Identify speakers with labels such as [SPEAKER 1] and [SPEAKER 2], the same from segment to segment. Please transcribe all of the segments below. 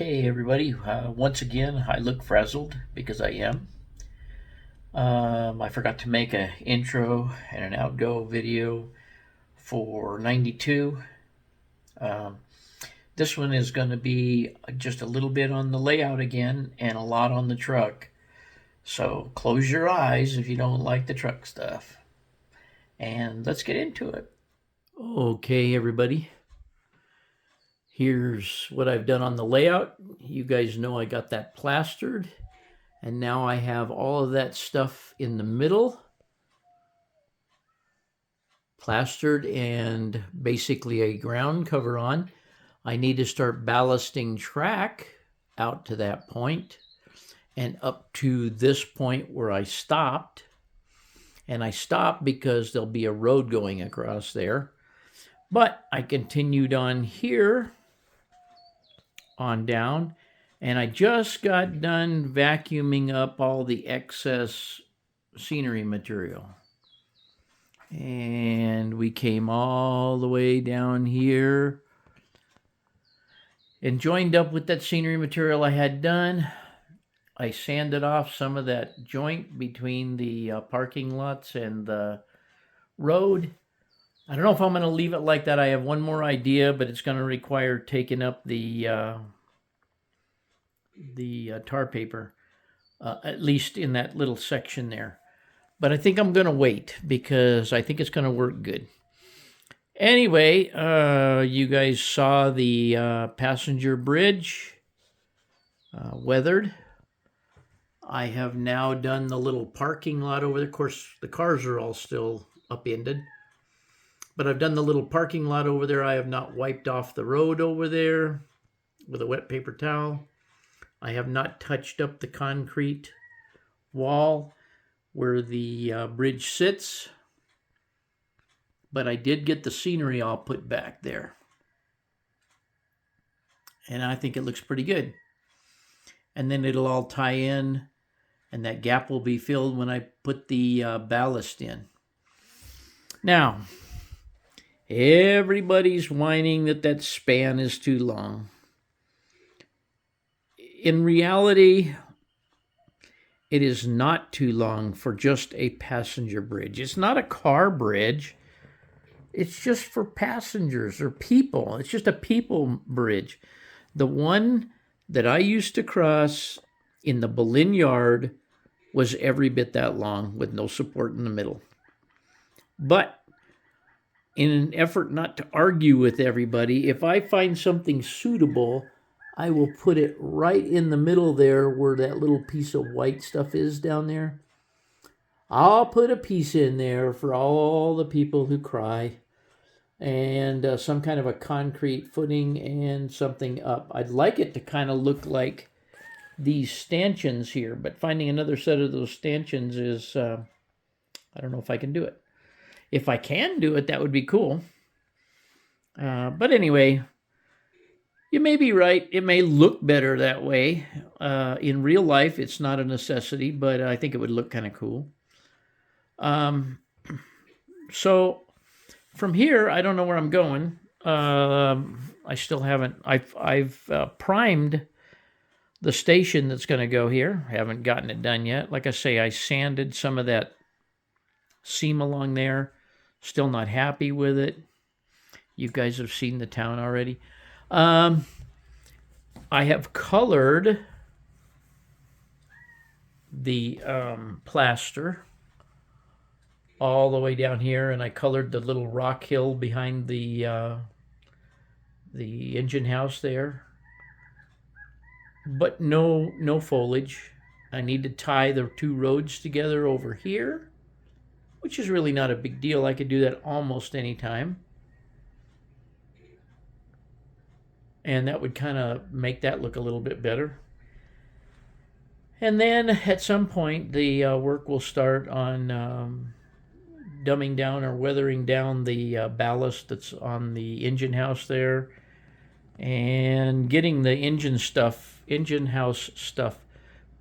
[SPEAKER 1] Okay, everybody. Once again, I look frazzled because I am. I forgot to make an intro and an outgo video for 92. Um, this one is going to be just a little bit on the layout again and a lot on the truck. So close your eyes if you don't like the truck stuff. And let's get into it. Okay, everybody. Here's what I've done on the layout. You guys know I got that plastered. And now I have all of that stuff in the middle, plastered and basically a ground cover on. I need to start ballasting track out to that point and up to this point where I stopped. And I stopped because there'll be a road going across there. But I continued on here, on down, and I just got done vacuuming up all the excess scenery material. And we came all the way down here and joined up with that scenery material I had done. I sanded off some of that joint between the parking lots and the road. I don't know if I'm going to leave it like that. I have one more idea, but it's going to require taking up the tar paper, at least in that little section there. But I think I'm going to wait because I think it's going to work good. Anyway, you guys saw the passenger bridge weathered. I have now done the little parking lot over there. Of course, the cars are all still upended. But I've done the little parking lot over there. I have not wiped off the road over there with a wet paper towel. I have not touched up the concrete wall where the bridge sits. But I did get the scenery all put back there. And I think it looks pretty good. And then it'll all tie in, and that gap will be filled when I put the ballast in. Now, everybody's whining that that span is too long. In reality, it is not too long for just a passenger bridge. It's not a car bridge. It's just for passengers or people. It's just a people bridge. The one that I used to cross in the Boleyn Yard was every bit that long with no support in the middle. But in an effort not to argue with everybody, if I find something suitable, I will put it right in the middle there where that little piece of white stuff is down there. I'll put a piece in there for all the people who cry, and some kind of a concrete footing and something up. I'd like it to kind of look like these stanchions here, but finding another set of those stanchions is, I don't know if I can do it. If I can do it, that would be cool. But anyway, you may be right. It may look better that way. In real life, it's not a necessity, but I think it would look kind of cool. So from here, I don't know where I'm going. I still haven't. I've primed the station that's going to go here. I haven't gotten it done yet. Like I say, I sanded some of that seam along there. Still not happy with it. You guys have seen the town already. I have colored the plaster all the way down here, and I colored the little rock hill behind the engine house there. But no foliage. I need to tie the two roads together over here, which is really not a big deal. I could do that almost any time. And that would kind of make that look a little bit better. And then at some point, the work will start on dumbing down or weathering down the ballast that's on the engine house there, and getting the engine house stuff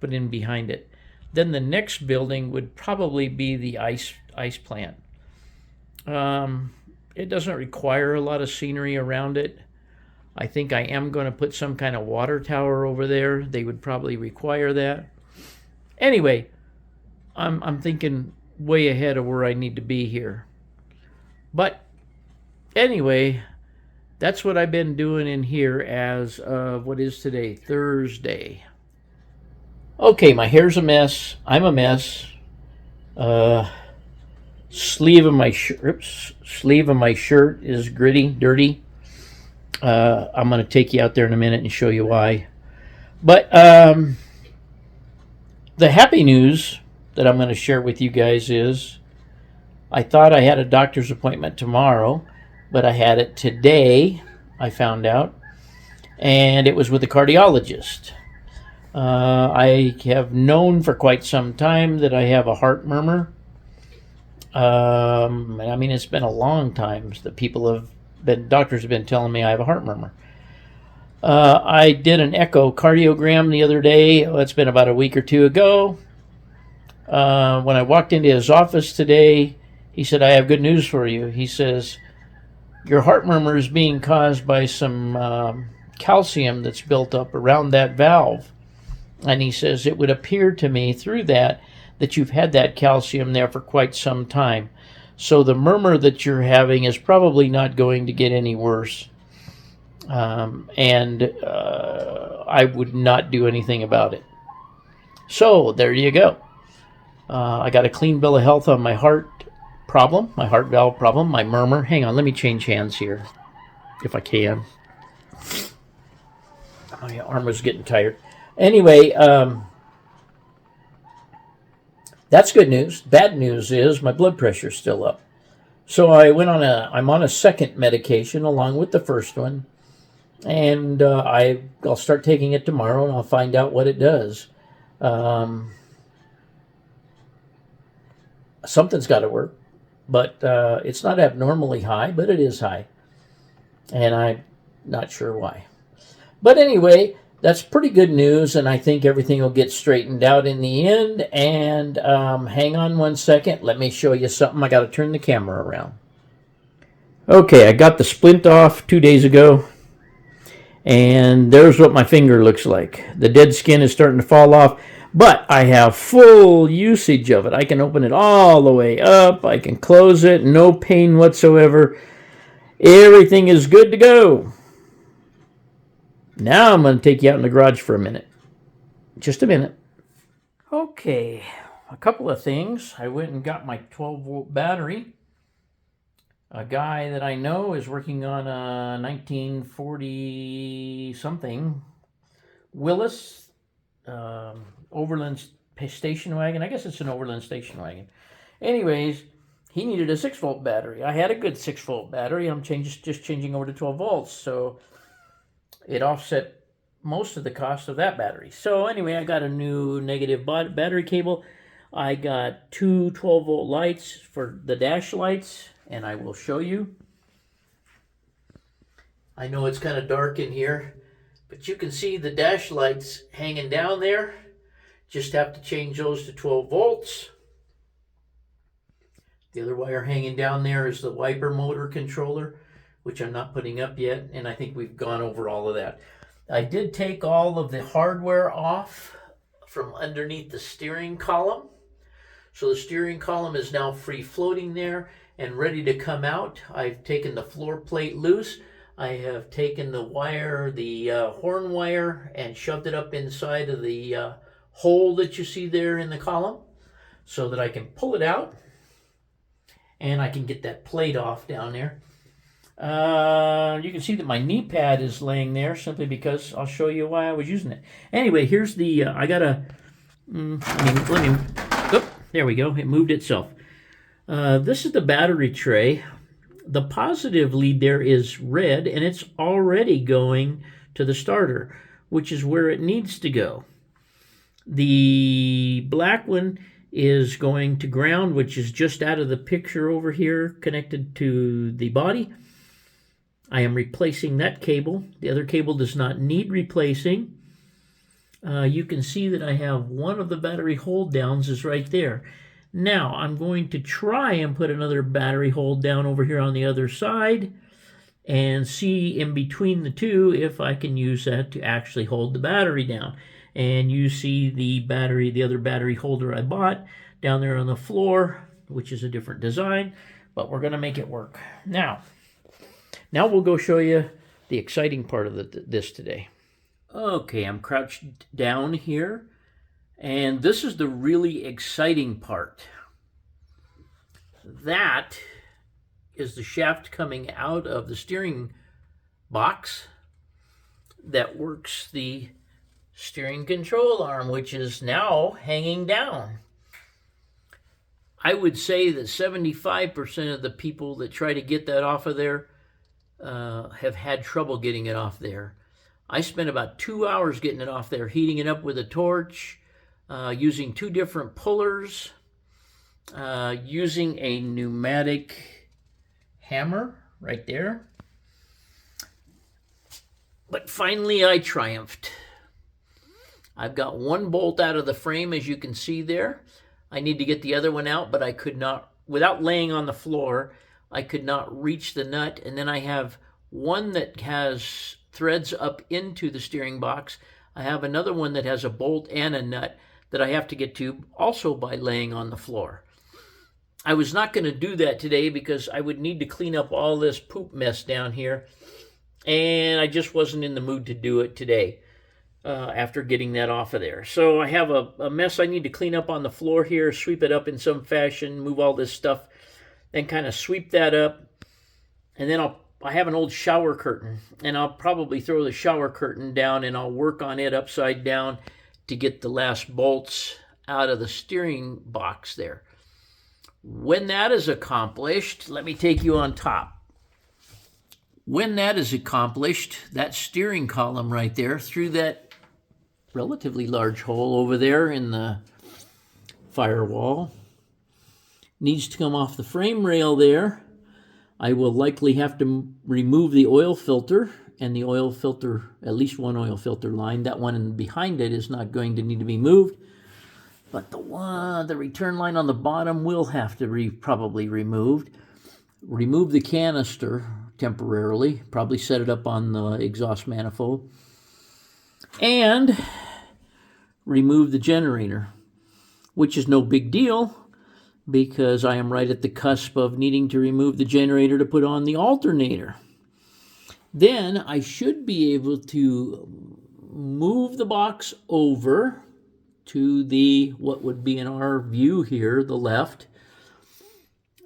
[SPEAKER 1] put in behind it. Then the next building would probably be the ice plant. It doesn't require a lot of scenery around it. I think I am going to put some kind of water tower over there. They would probably require that. Anyway, I'm thinking way ahead of where I need to be here. But anyway, that's what I've been doing in here as of what is today, Thursday. Okay, my hair's a mess. I'm a mess. Sleeve of my shirt is gritty, dirty. I'm going to take you out there in a minute and show you why. But the happy news that I'm going to share with you guys is I thought I had a doctor's appointment tomorrow, but I had it today, I found out, and it was with a cardiologist. I have known for quite some time that I have a heart murmur. I mean, it's been a long time that doctors have been telling me I have a heart murmur. I did an echocardiogram the other day. It's been about a week or two ago. When I walked into his office today, he said, "I have good news for you." He says, "Your heart murmur is being caused by some calcium that's built up around that valve." And he says, "It would appear to me through that you've had that calcium there for quite some time. So the murmur that you're having is probably not going to get any worse. And I would not do anything about it." So there you go. I got a clean bill of health on my heart valve problem, my murmur. Hang on, let me change hands here, if I can. My arm was getting tired. Anyway, that's good news. Bad news is my blood pressure's still up. So I'm on a second medication along with the first one, and I'll start taking it tomorrow, and I'll find out what it does. Something's got to work, but it's not abnormally high, but it is high, and I'm not sure why. But anyway, that's pretty good news, and I think everything will get straightened out in the end. And hang on one second. Let me show you something. I got to turn the camera around. Okay, I got the splint off 2 days ago, and there's what my finger looks like. The dead skin is starting to fall off, but I have full usage of it. I can open it all the way up. I can close it. No pain whatsoever. Everything is good to go. Now I'm going to take you out in the garage for a minute. Just a minute. Okay, a couple of things. I went and got my 12-volt battery. A guy that I know is working on a 1940-something Willis Overland station wagon. I guess it's an Overland station wagon. Anyways, he needed a 6-volt battery. I had a good 6-volt battery. I'm just changing over to 12 volts, so it offset most of the cost of that battery. So anyway, I got a new negative battery cable. I got two 12-volt lights for the dash lights, and I will show you. I know it's kind of dark in here, but you can see the dash lights hanging down there. Just have to change those to 12 volts. The other wire hanging down there is the wiper motor controller, which I'm not putting up yet, and I think we've gone over all of that. I did take all of the hardware off from underneath the steering column. So the steering column is now free floating there and ready to come out. I've taken the floor plate loose. I have taken the wire, the horn wire, and shoved it up inside of the hole that you see there in the column so that I can pull it out and I can get that plate off down there. You can see that my knee pad is laying there simply because I'll show you why I was using it. Anyway, here's the, there we go. It moved itself. This is the battery tray. The positive lead there is red, and it's already going to the starter, which is where it needs to go. The black one is going to ground, which is just out of the picture over here, connected to the body. I am replacing that cable. The other cable does not need replacing. You can see that I have one of the battery hold downs is right there. Now I'm going to try and put another battery hold down over here on the other side, and see in between the two if I can use that to actually hold the battery down. And you see the other battery holder I bought down there on the floor, which is a different design, but we're going to make it work. Now we'll go show you the exciting part of this today. Okay, I'm crouched down here, and this is the really exciting part. That is the shaft coming out of the steering box that works the steering control arm, which is now hanging down. I would say that 75% of the people that try to get that off of there have had trouble getting it off there. I spent about 2 hours getting it off there, heating it up with a torch, using 2 different pullers, using a pneumatic hammer right there. But finally I triumphed. I've got 1 bolt out of the frame, as you can see there. I need to get the other one out, but I could not, without laying on the floor, I could not reach the nut. And then I have one that has threads up into the steering box. I have another one that has a bolt and a nut that I have to get to, also by laying on the floor. I was not going to do that today because I would need to clean up all this poop mess down here, and I just wasn't in the mood to do it today after getting that off of there. So I have a mess I need to clean up on the floor here, sweep it up in some fashion, move all this stuff, then kind of sweep that up, and then I have an old shower curtain, and I'll probably throw the shower curtain down and I'll work on it upside down to get the last bolts out of the steering box there. When that is accomplished, let me take you on top. When that is accomplished, that steering column right there, through that relatively large hole over there in the firewall, needs to come off the frame rail there. I will likely have to remove the oil filter, and the oil filter, at least one oil filter line. That one behind it is not going to need to be moved, but the return line on the bottom will have to probably removed. Remove the canister temporarily, probably set it up on the exhaust manifold, and remove the generator, which is no big deal because I am right at the cusp of needing to remove the generator to put on the alternator. Then I should be able to move the box over to the, what would be in our view here, the left,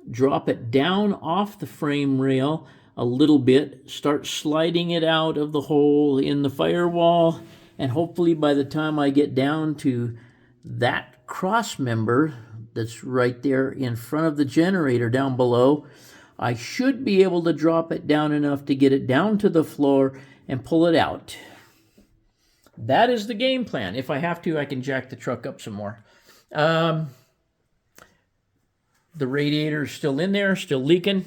[SPEAKER 1] drop it down off the frame rail a little bit, start sliding it out of the hole in the firewall, and hopefully by the time I get down to that cross member that's right there in front of the generator down below, I should be able to drop it down enough to get it down to the floor and pull it out. That is the game plan. If I have to, I can jack the truck up some more. The radiator is still in there, still leaking.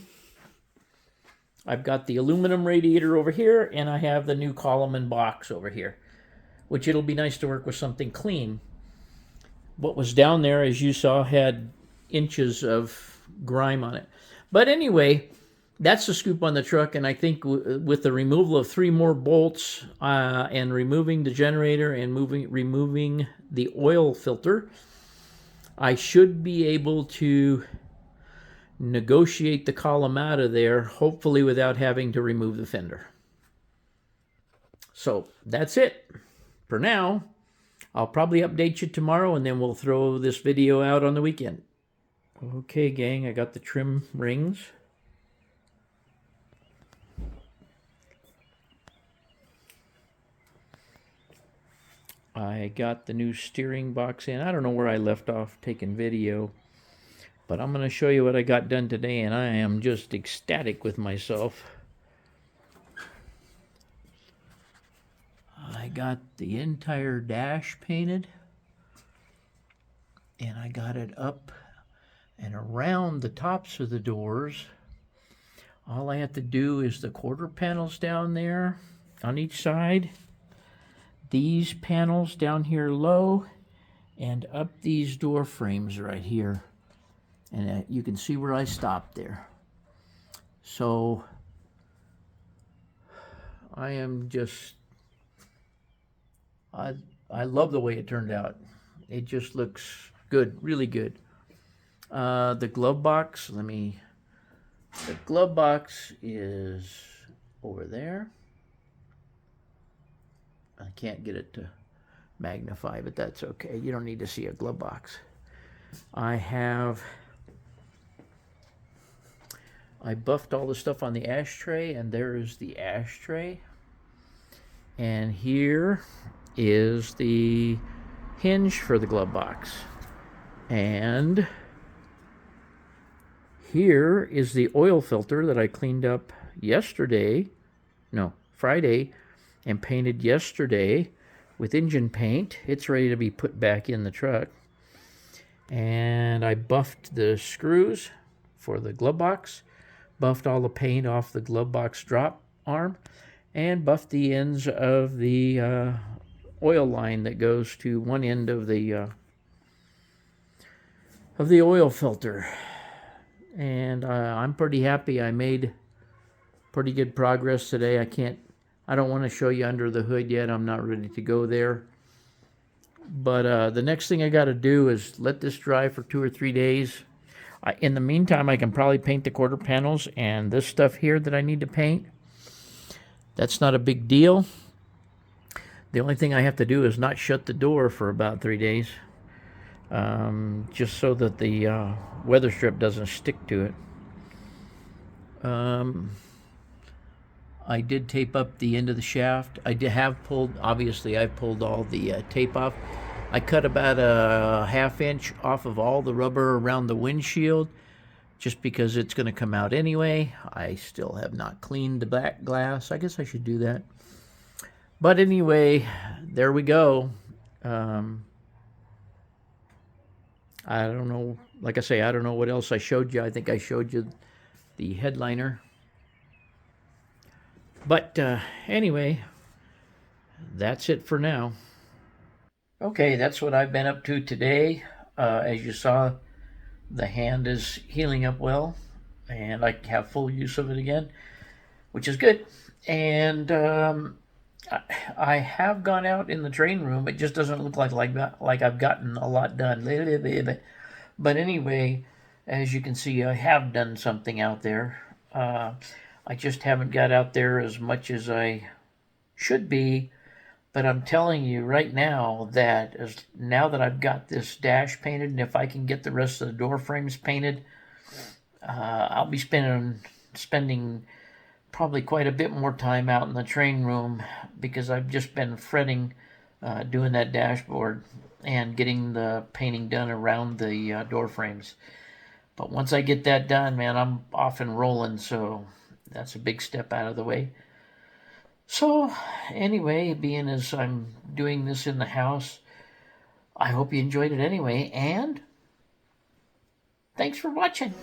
[SPEAKER 1] I've got the aluminum radiator over here, and I have the new column and box over here, which it'll be nice to work with something clean. What was down there, as you saw, had inches of grime on it. But anyway, that's the scoop on the truck, and I think with the removal of 3 more bolts and removing the generator and removing the oil filter, I should be able to negotiate the column out of there, hopefully without having to remove the fender. So that's it for now. I'll probably update you tomorrow, and then we'll throw this video out on the weekend. Okay, gang, I got the trim rings. I got the new steering box in. I don't know where I left off taking video, but I'm going to show you what I got done today, and I am just ecstatic with myself. I got the entire dash painted, and I got it up and around the tops of the doors. All I have to do is the quarter panels down there on each side, these panels down here low, and up these door frames right here. And you can see where I stopped there. So I am just, I, I love the way it turned out. It just looks good, really good. The glove box, the glove box is over there. I can't get it to magnify, but that's okay. You don't need to see a glove box. I buffed all the stuff on the ashtray, and there is the ashtray. And here is the hinge for the glove box. And here is the oil filter that I cleaned up Friday, and painted yesterday with engine paint. It's ready to be put back in the truck. And I buffed the screws for the glove box, buffed all the paint off the glove box drop arm, and buffed the ends of the oil line that goes to one end of the oil filter. And I'm pretty happy. I made pretty good progress today. I don't want to show you under the hood yet. I'm not ready to go there. But the next thing I got to do is let this dry for 2 or 3 days. In the meantime, I can probably paint the quarter panels and this stuff here that I need to paint. That's not a big deal. The only thing I have to do is not shut the door for about 3 days. Just so that the weather strip doesn't stick to it. I did tape up the end of the shaft. Obviously I've pulled all the tape off. I cut about a 1/2 inch off of all the rubber around the windshield, just because it's going to come out anyway. I still have not cleaned the back glass. I guess I should do that. But anyway, there we go. I don't know. Like I say, I don't know what else I showed you. I think I showed you the headliner. But anyway, that's it for now. Okay, that's what I've been up to today. As you saw, the hand is healing up well, and I have full use of it again, which is good. And I have gone out in the train room. It just doesn't look like I've gotten a lot done. But anyway, as you can see, I have done something out there. I just haven't got out there as much as I should be. But I'm telling you right now that now that I've got this dash painted, and if I can get the rest of the door frames painted, I'll be spending probably quite a bit more time out in the train room, because I've just been fretting doing that dashboard and getting the painting done around the door frames. But once I get that done, man, I'm off and rolling, so that's a big step out of the way. So anyway, being as I'm doing this in the house, I hope you enjoyed it anyway, and thanks for watching.